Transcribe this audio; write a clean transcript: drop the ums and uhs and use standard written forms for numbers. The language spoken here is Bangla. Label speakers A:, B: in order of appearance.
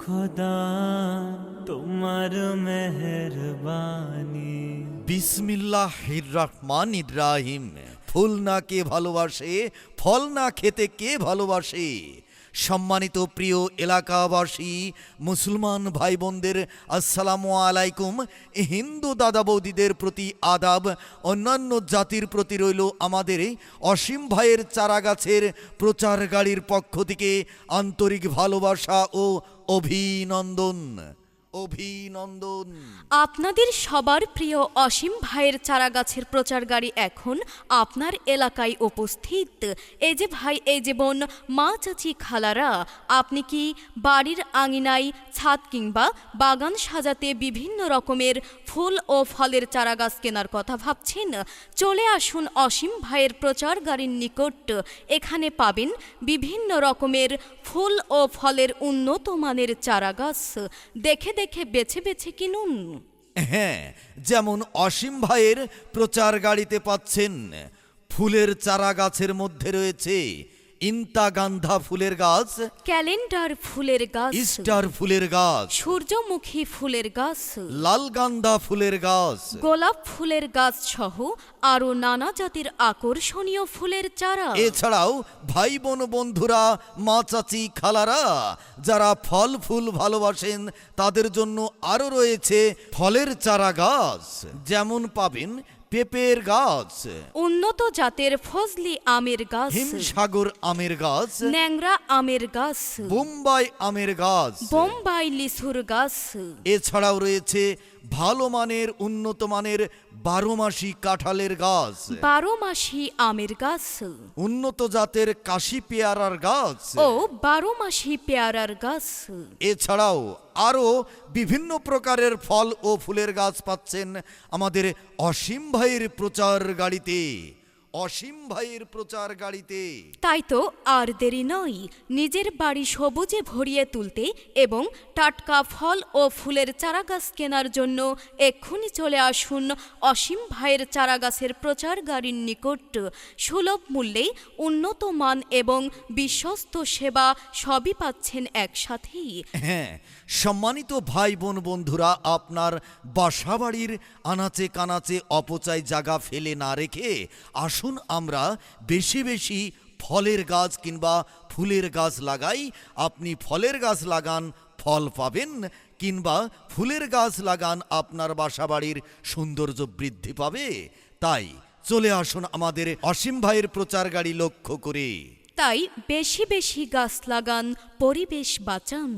A: খোদা তোমার মেহেরবানি।
B: বিসমিল্লাহির রহমানির রহিম। ফুল না কে ভালোবাসে, ফল না খেতে কে ভালোবাসে। সম্মানিত প্রিয় এলাকাবাসী, মুসলমান ভাই বোনদের আসসালামু আলাইকুম। হিন্দু দাদা বৌদিদের প্রতি আদাব, অন্যান্য জাতির প্রতি রইল আমাদের অসীম ভাইয়ের চারাগাছের প্রচার গাড়ির পক্ষ থেকে আন্তরিক ভালোবাসা ও অভিনন্দন। অভিনন্দন।
C: আপনাদের সবার প্রিয় অসীম ভাইয়ের চারাগাছের প্রচার গাড়ি এখন আপনার এলাকায় উপস্থিত। এই যে ভাই, এই যে বোন, মা, চাচি, খালারা, আপনি কি বাড়ির আঙিনায়, ছাদ কিংবা বাগান সাজাতে বিভিন্ন রকমের ফুল ও ফলের চারাগাছ কেনার কথা ভাবছেন? চলে আসুন অসীম ভাইয়ের প্রচার গাড়ির নিকট। এখানে পাবেন বিভিন্ন রকমের ফুল ও ফলের উন্নত মানের চারাগাছ। দেখে দেখে বেছে বেছে কিনুন।
B: হ্যাঁ, যেমন অসীম ভাইয়ের প্রচার গাড়িতে পাচ্ছেন ফুলের চারা গাছের মধ্যে রয়েছে ইন্তাগান্ধা ফুলের গাছ,
C: ক্যালেন্ডার ফুলের গাছ,
B: স্টার ফুলের গাছ,
C: সূর্যমুখী ফুলের গাছ,
B: লালগান্ধা ফুলের গাছ,
C: গোলাপ ফুলের গাছ সহ আরো নানা জাতের আকর্ষণীয় ফুলের চারা।
B: এছাড়াও ভাই বোন বন্ধুরা, মা চাচি খালারা যারা ফল ফুল ভালোবাসেন তাদের জন্য আরো রয়েছে ফলের চারা গাছ। যেমন পাবেন পেঁপের গাছ,
C: উন্নত জাতের ফজলি আমের গাছ,
B: হিমসাগর আমের গাছ,
C: ন্যাংরা আমের গাছ,
B: বোম্বাই আমের গাছ,
C: বোম্বাই লিচুর গাছ।
B: এছাড়াও রয়েছে ভালো মানের উন্নত মানের 12 মাসি কাঁঠালের গাছ,
C: 12 মাসি আমের গাছ,
B: উন্নত জাতের কাশি পেয়ারার গাছ
C: ও 12 মাসি পেয়ারার গাছ।
B: এছাড়াও আরও বিভিন্ন প্রকারের ফল ও ফুলের গাছ পাচ্ছেন আমাদের অসীম ভাইয়ের প্রচার গাড়িতে। অসীম ভাইয়ের প্রচার গাড়িতে।
C: তাই তো আর দেরি নয়, নিজের বাড়ি সবুজে ভরিয়ে তুলতে এবং টাটকা ফল ও ফুলের চারাগাছ কেনার জন্য এক্ষুনি চলে আসুন অসীম ভাইয়ের চারাগাছের প্রচার গাড়ির নিকট। সুলভ মূল্যে উন্নত মান এবং বিশ্বস্ত সেবা সবই পাচ্ছেন একসাথেই।
B: হ্যাঁ, সম্মানিত ভাই বোন বন্ধুরা, আপনার বাসাবাড়ির আনাচে কানাচে অপচয় জায়গা ফেলে না রেখে আসুন আমরা বেশি বেশি ফলের গাছ কিংবা ফুলের গাছ লাগাই। আপনি ফলের গাছ লাগান, ফল পাবেন, কিংবা ফুলের গাছ লাগান, আপনার বাসাবাড়ির সৌন্দর্য বৃদ্ধি পাবে। তাই চলে আসুন আমাদের অসীম ভাইয়ের প্রচার গাড়ি লক্ষ্য করে।
C: তাই বেশি বেশি গাছ লাগান, পরিবেশ বাঁচান।